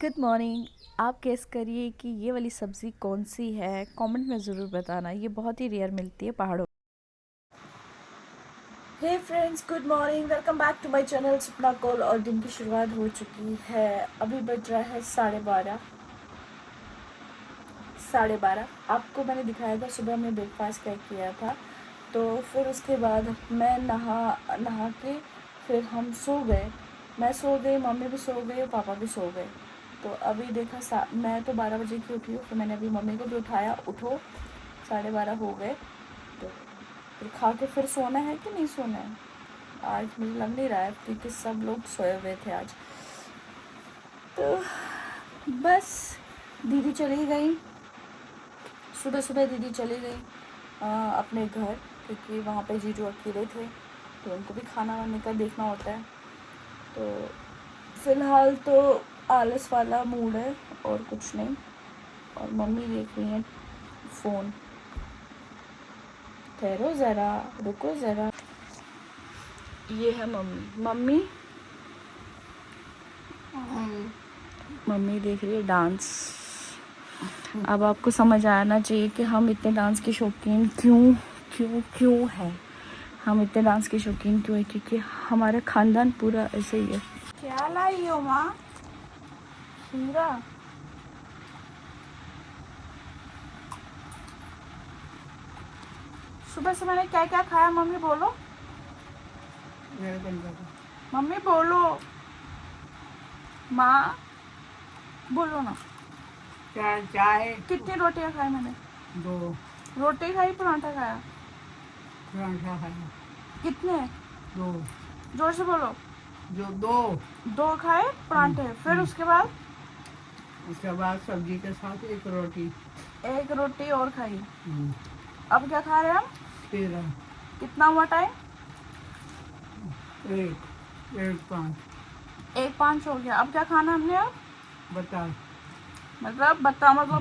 Good morning. आप guess करिए कि ये वाली सब्ज़ी कौन सी है, कमेंट में ज़रूर बताना। ये बहुत ही रेयर मिलती है पहाड़ों। Hey friends, good morning, welcome back to my channel Sapna Kaul. और दिन की शुरुआत हो चुकी है। अभी बज रहा है 12:30। 12:30 आपको मैंने दिखाया था सुबह में ब्रेकफास्ट क्या किया था। तो फिर उसके बाद मैं नहा नहा के फिर हम सो गए। मैं सो गई, मम्मी भी सो गई और पापा भी सो गए। तो अभी देखा मैं तो 12 बजे की उठी हूँ। फिर मैंने अभी मम्मी को भी उठाया, उठो 12:30 हो गए। तो फिर खा के फिर सोना है कि नहीं सोना है। आज मुझे लग नहीं रहा है क्योंकि सब लोग सोए हुए थे आज। तो बस दीदी चली गई, सुबह सुबह दीदी चली गई अपने घर, क्योंकि वहाँ पे जीजू अकेले थे तो उनको भी खाना वाने का देखना होता है। तो फ़िलहाल तो आलस वाला मूड है और कुछ नहीं। और मम्मी देख रही हैं फ़ोन। ठहरो ज़रा, रुको ज़रा। ये है मम्मी। मम्मी मम्मी देख रही है डांस। अब आपको समझ आना चाहिए कि हम इतने डांस के शौकीन क्यों क्यों क्यों हैं। हम इतने डांस के शौकीन क्यों हैं, क्योंकि हमारा ख़ानदान पूरा ऐसे ही है। क्या लाई हो माँ? खीरा। सुबह से मैंने क्या क्या खाया मम्मी बोलो। मम्मी बोलो, माँ बोलो ना। चाय चाय कितनी रोटियां खाई मैंने? 2 रोटी खाई, पराठा खाया? पराठा खाया। कितने? 2 जोर से बोलो। जो 2 2 खाए पराठे। फिर उसके बाद उसके बाद सब्जी के साथ 1 रोटी। 1 रोटी और खाई। अब क्या खा रहे हैं हम? 13 कितना हुआ टाइम? 1 1:05 हो गया। अब क्या खाना हमने? अब बता। मतलब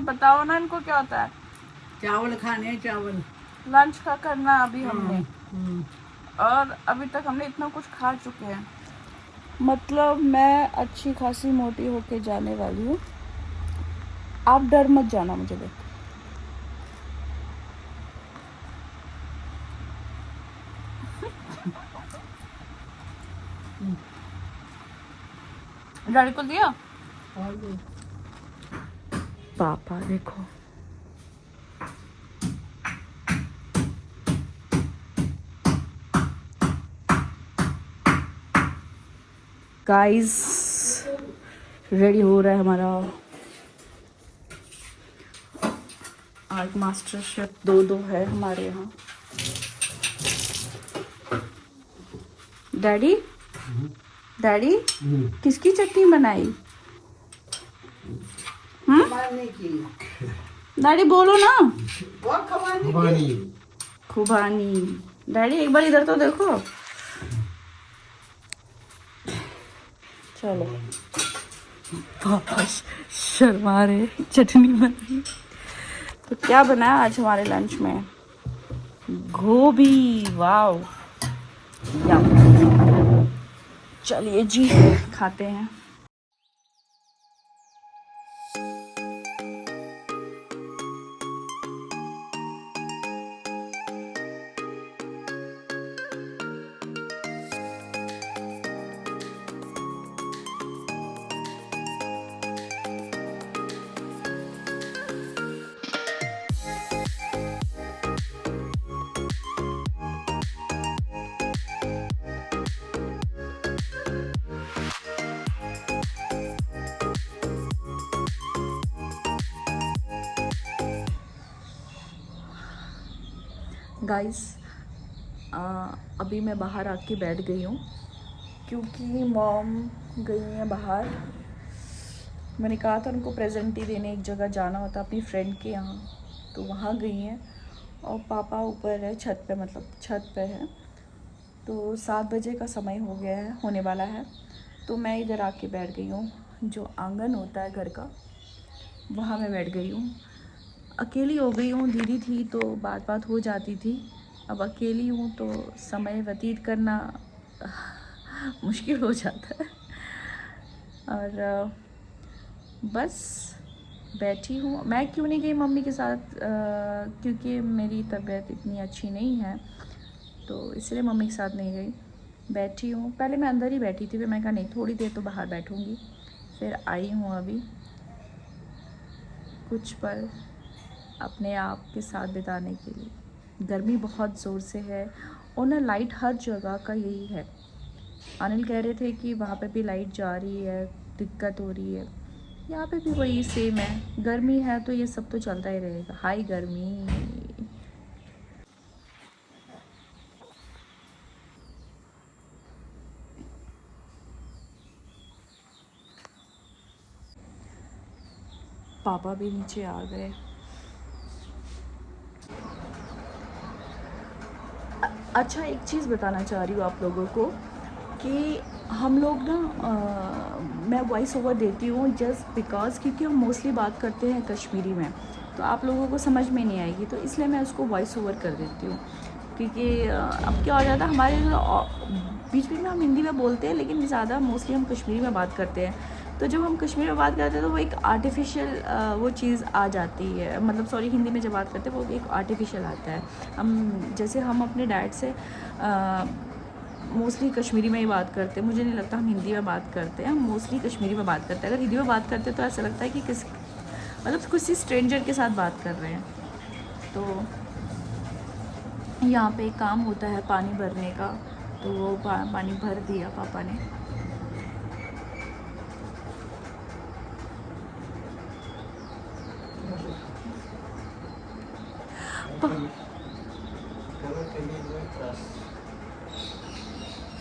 बताओ ना, इनको क्या होता है? चावल खाने, चावल। लंच का करना अभी हमने। हम्म। और अभी तक हमने इतना कुछ खा चुके हैं। मतलब मैं अच्छी खासी मोटी होके जाने वाली हूँ। आप डर मत जाना मुझे देख। डैडी को दिया? पापा देखो। गाइस, रेडी हो रहा है हमारा आज मास्टर शेफ। 2 है हमारे यहाँ। डैडी डैडी किसकी चटनी बनाई? खबानी की। डैडी बोलो ना। और खबानी की। खुबानी। डैडी एक बार इधर तो देखो। चलो, पापा शर्मा रहे। चटनी बनाई। तो क्या बनाया आज हमारे लंच में? गोभी। वाव, यम। चलिए जी, खाते हैं। गाइस, अभी मैं बाहर आके बैठ गई हूँ क्योंकि मॉम गई हैं बाहर। मैंने कहा था उनको प्रेजेंट ही देने एक जगह जाना होता अपनी फ्रेंड के यहाँ, तो वहाँ गई हैं। और पापा ऊपर है छत पे, मतलब छत पे है। तो 7 बजे का समय हो गया है, होने वाला है। तो मैं इधर आके बैठ गई हूँ, जो आंगन होता है घर का, वहाँ मैं बैठ गई हूँ। अकेली हो गई हूँ। दीदी थी तो बात बात हो जाती थी। अब अकेली हूँ तो समय व्यतीत करना मुश्किल हो जाता है। और बस बैठी हूँ। मैं क्यों नहीं गई मम्मी के साथ, क्योंकि मेरी तबीयत इतनी अच्छी नहीं है, तो इसलिए मम्मी के साथ नहीं गई। बैठी हूँ, पहले मैं अंदर ही बैठी थी, फिर मैं कहा नहीं थोड़ी देर तो बाहर बैठूँगी। फिर आई हूँ अभी कुछ पल अपने आप के साथ बिताने के लिए। गर्मी बहुत ज़ोर से है और ना लाइट हर जगह का यही है। अनिल कह रहे थे कि वहाँ पे भी लाइट जा रही है, दिक्कत हो रही है। यहाँ पे भी वही सेम है, गर्मी है तो ये सब तो चलता ही रहेगा। हाय गर्मी। पापा भी नीचे आ गए। अच्छा, एक चीज़ बताना चाह रही हूँ आप लोगों को कि हम लोग ना मैं वॉइस ओवर देती हूँ जस्ट बिकॉज़ क्योंकि हम मोस्टली बात करते हैं कश्मीरी में, तो आप लोगों को समझ में नहीं आएगी, तो इसलिए मैं उसको वॉइस ओवर कर देती हूँ। क्योंकि अब क्या हो जाता है, हमारे बीच बीच में हम हिंदी में बोलते हैं, लेकिन ज़्यादा मोस्टली हम कश्मीरी में बात करते हैं। तो जब हम कश्मीरी में बात करते हैं तो वो एक आर्टिफिशियल वो चीज़ आ जाती है, मतलब सॉरी, हिंदी में जब बात करते हैं वो एक आर्टिफिशियल आता है। हम जैसे हम अपने डैड से मोस्टली कश्मीरी में ही बात करते हैं, मुझे नहीं लगता हम हिंदी में बात करते हैं, हम मोस्टली कश्मीरी में बात करते हैं। अगर हिंदी में बात करते हैं तो ऐसा लगता है कि मतलब किसी स्ट्रेंजर के साथ बात कर रहे हैं। तो यहाँ पे एक काम होता है पानी भरने का, तो वो पानी भर दिया पापा ने।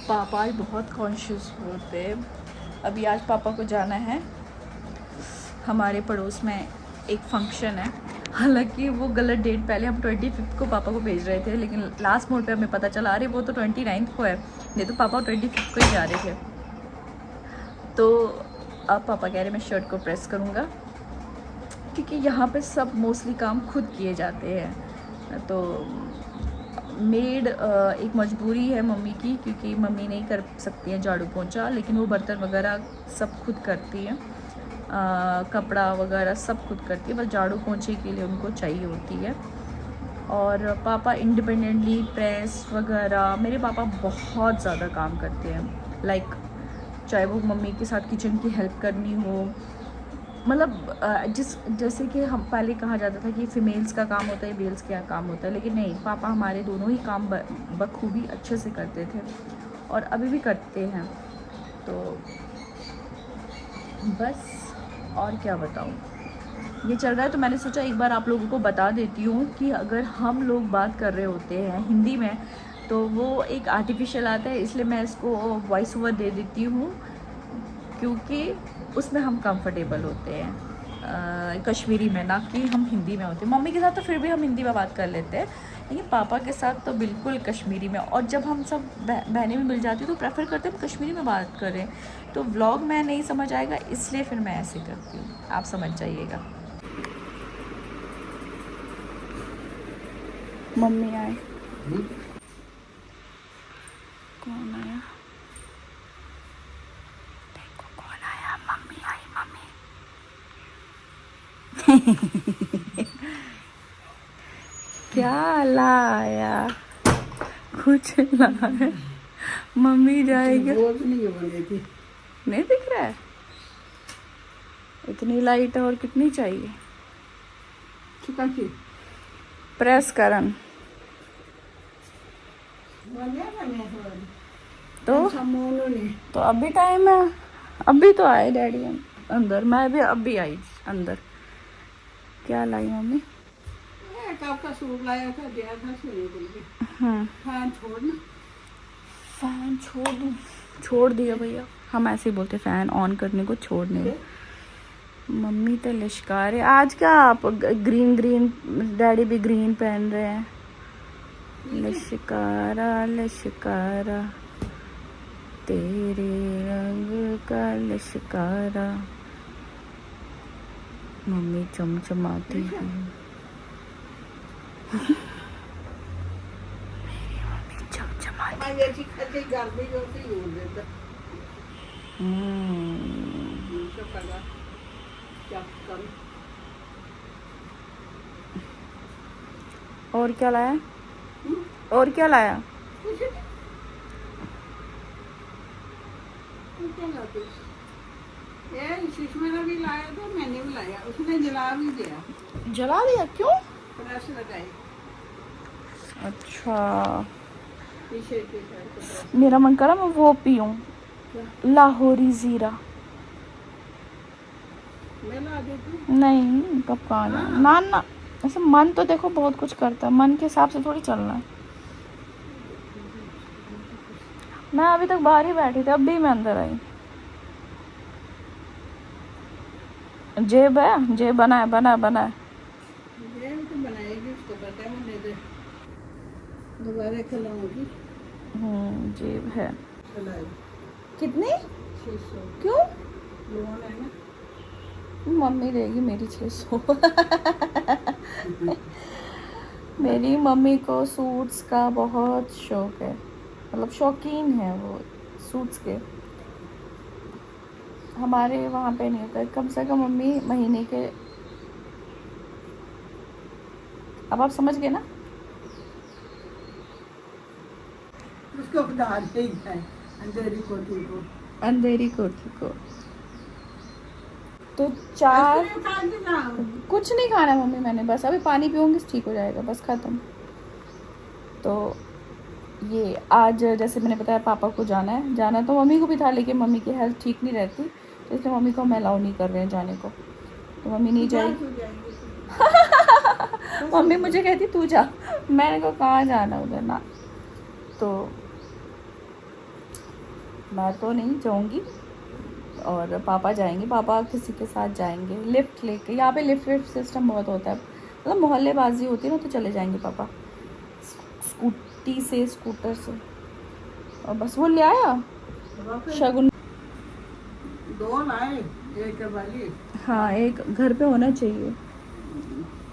पापा आज बहुत कॉन्शियस होते हैं। अभी आज पापा को जाना है, हमारे पड़ोस में एक फंक्शन है। हालांकि वो गलत डेट, पहले हम 25 को पापा को भेज रहे थे, लेकिन लास्ट मोड पे हमें पता चला अरे वो तो 29 को है, नहीं तो पापा 25 को ही जा रहे थे। तो अब पापा कह रहे मैं शर्ट को प्रेस करूँगा, क्योंकि यहाँ पे सब मोस्टली काम खुद किए जाते हैं। तो मेड एक मजबूरी है मम्मी की, क्योंकि मम्मी नहीं कर सकती हैं झाड़ू पोंछा, लेकिन वो बर्तन वगैरह सब खुद करती हैं, कपड़ा वगैरह सब खुद करती है, बस झाड़ू पोंछे के लिए उनको चाहिए होती है। और पापा इंडिपेंडेंटली प्रेस वगैरह, मेरे पापा बहुत ज़्यादा काम करते हैं, लाइक चाहे वो मम्मी के साथ किचन की हेल्प करनी हो, मतलब जैसे कि हम पहले कहा जाता था कि फीमेल्स का काम होता है, मेल्स का काम होता है, लेकिन नहीं, पापा हमारे दोनों ही काम बखूबी अच्छे से करते थे और अभी भी करते हैं। तो बस और क्या बताऊँ, ये चल रहा है। तो मैंने सोचा एक बार आप लोगों को बता देती हूँ कि अगर हम लोग बात कर रहे होते हैं हिंदी में तो वो एक आर्टिफिशियल आता है, इसलिए मैं इसको वॉइस ओवर दे देती हूँ, क्योंकि उसमें हम कंफर्टेबल होते हैं कश्मीरी में, ना कि हम हिंदी में होते हैं। मम्मी के साथ तो फिर भी हम हिंदी में बात कर लेते हैं, लेकिन पापा के साथ तो बिल्कुल कश्मीरी में। और जब हम सब बहनें भी मिल जाती तो प्रेफर करते हैं हम कश्मीरी में बात करें, तो व्लॉग में नहीं समझ आएगा, इसलिए फिर मैं ऐसे करती हूँ, आप समझ जाइएगा। मम्मी आए। कौन आया? देखो कौन आया, मम्मी आई, मम्मी। क्या लाया? कुछ लाया। मम्मी जाएगी। नहीं दिख रहा है? इतनी लाइट और कितनी चाहिए? प्रेस करन तो अभी टाइम है, अभी तो आए डैडी अंदर, मैं भी अभी आई अंदर। क्या लाई मम्मी? का सूट लाया था, दिया था सोने के लिए। फैन छोड़ना। फैन छोड़ दूँ? छोड़ दिया भैया, हम ऐसे ही बोलते फैन ऑन करने को, छोड़ने को। मम्मी तो लिशका रहे आज। क्या आप ग्रीन ग्रीन, डैडी भी ग्रीन पहन रहे हैं। लिशकारा लिशकारा तेरे रंग का लिशकारा, मम्मी चमचमाती है। मेरी मम्मी चमचमाती क्या करूं? और क्या लाया? हम्म, और क्या लाया? कुछ नहीं। और क्या लाती? ये सुषमा ने भी लाया था, मैंने भी लाया, उसने जला भी दिया, जला दिया? क्यों? प्रेस लगाई अच्छा, पीछे की साइड को प्रेस। मेरा मन करा मैं वो पीऊं, क्या? लाहौरी जीरा। मैं ला देती हूँ। नहीं, कब कहाँ जाना हाँ। ना ना। ऐसे मन तो देखो बहुत कुछ करता है, मन के हिसाब से थोड़ी चलना है। मैं अभी तक बाहर ही बैठी थी, अब भी मैं अंदर आई। जेब है, जेब बना है, बना है, बना है। ये तो बनाएगी, उसको पता है, मैं दे दोबारा खिलाऊंगी। जेब है। खिलाई कितनी? 600 क्यों? लोन है ना। मम्मी देगी मेरी 600। मेरी मम्मी को सूट्स का बहुत शौक है, मतलब शौकीन है वो सूट्स के। हमारे वहाँ पे नहीं होता है, कम से कम मम्मी महीने के, अब आप समझ गए ना। उसको उधार दे है अंधेरी कोठी को। अंधेरी कोठी को तो 4। आइसक्रीम खा के ना। कुछ नहीं खाना मम्मी, मैंने बस अभी पानी पीऊंगी, ठीक हो जाएगा, बस खत्म। तो ये आज जैसे मैंने बताया पापा को जाना तो मम्मी को भी था, लेकिन मम्मी की हेल्थ ठीक नहीं रहती, तो इसलिए मम्मी को हम अलाउ नहीं कर रहे हैं जाने को, तो मम्मी नहीं जाएगी। हो जाएंगे मम्मी मुझे कहती तू जा, मैंने कहा कहाँ जाना उधर ना, तो मैं तो नहीं जाऊंगी और पापा जाएंगे, पापा किसी के साथ जाएंगे लिफ्ट लेके। यहाँ पे लिफ्ट सिस्टम बहुत होता है, मतलब मोहल्लेबाजी होती है ना, तो चले जाएंगे पापा स्कूटी से, स्कूटर से। और बस वो ले आया शगुन। 2 लाए, एक वाली। हाँ, एक घर पे होना चाहिए।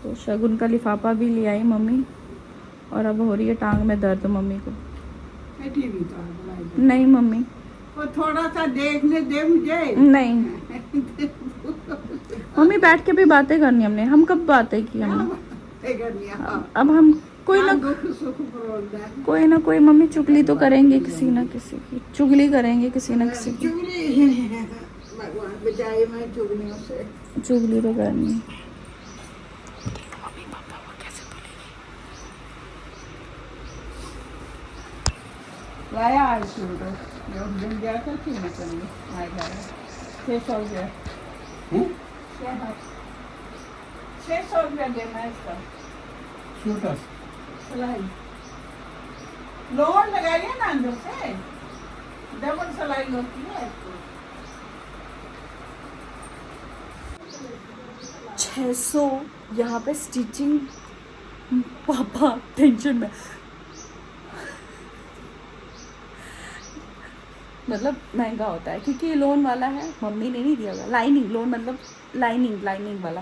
तो शगुन का लिफाफा भी ले आई मम्मी, और अब हो रही है टांग में दर्द मम्मी को। टीवी तो बनाई। नहीं मम्मी, वो थोड़ा सा देखने दे मुझे। नहीं मम्मी, बैठ के भी बातें करनी हमने, हम कब बातें की हमने। अब हम कोई ना कोई मम्मी चुगली तो करेंगे, किसी ना किसी की चुगली करेंगे, किसी ना किसी की भगवान बचाए मैं चुगलियों से। चुगली तो करनी। लाया आज सूट, जो दिन गया था सीने के लिए आएगा 600 रुपया। 600 रुपया देना है इसका सिलाई। लोन लगाइए ना अंदर से, डबल सिलाई होती है इसको। 600 यहाँ पे स्टिचिंग, पापा टेंशन में, मतलब महंगा होता है क्योंकि ये लोन वाला है, मम्मी ने नहीं दिया होगा। लाइनिंग लोन मतलब लाइनिंग वाला,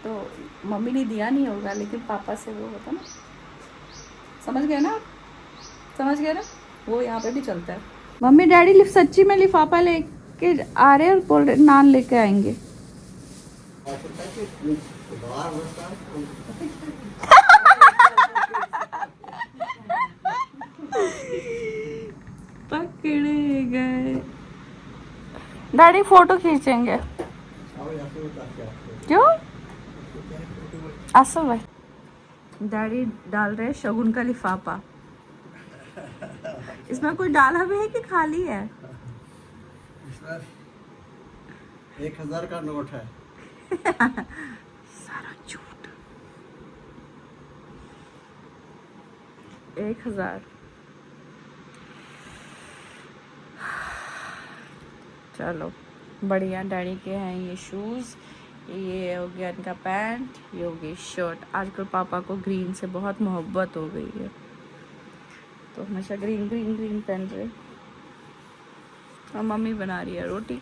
तो मम्मी ने दिया नहीं होगा, लेकिन पापा से वो होता ना, समझ गए ना आप, समझ गए ना, वो यहाँ पे भी चलता है। मम्मी डैडी सच्ची में लिफाफा लेके आ रहे हैं और बोल रहे नान लेके आएंगे। पकड़े गए। डैडी फोटो खींचेंगे क्यों? असल भाई डैडी डाल रहे शगुन का लिफाफा। इसमें कोई डाला भी है कि खाली है? इसमें 1000 का नोट है। सारा झूठ। 1000। चलो बढ़िया। डैडी के हैं ये शूज़, ये हो गया इनका पैंट, ये हो गई शर्ट। आजकल पापा को ग्रीन से बहुत मोहब्बत हो गई है, तो हमेशा ग्रीन ग्रीन ग्रीन पहन रहे। और मम्मी बना रही है रोटी।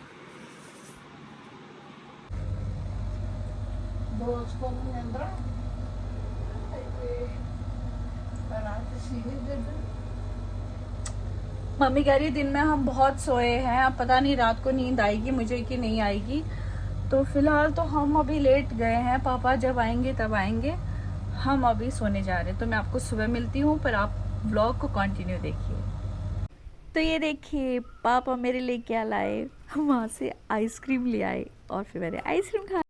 मम्मी कह रही है दिन में हम बहुत सोए हैं, अब पता नहीं रात को नींद आएगी मुझे कि नहीं आएगी, तो फिलहाल तो हम अभी लेट गए हैं, पापा जब आएंगे तब आएंगे। हम अभी सोने जा रहे हैं, तो मैं आपको सुबह मिलती हूँ, पर आप व्लॉग को कंटिन्यू देखिए। तो ये देखिए पापा मेरे लिए क्या लाए, वहाँ से आइसक्रीम ले आए और फिर मैंने आइसक्रीम खा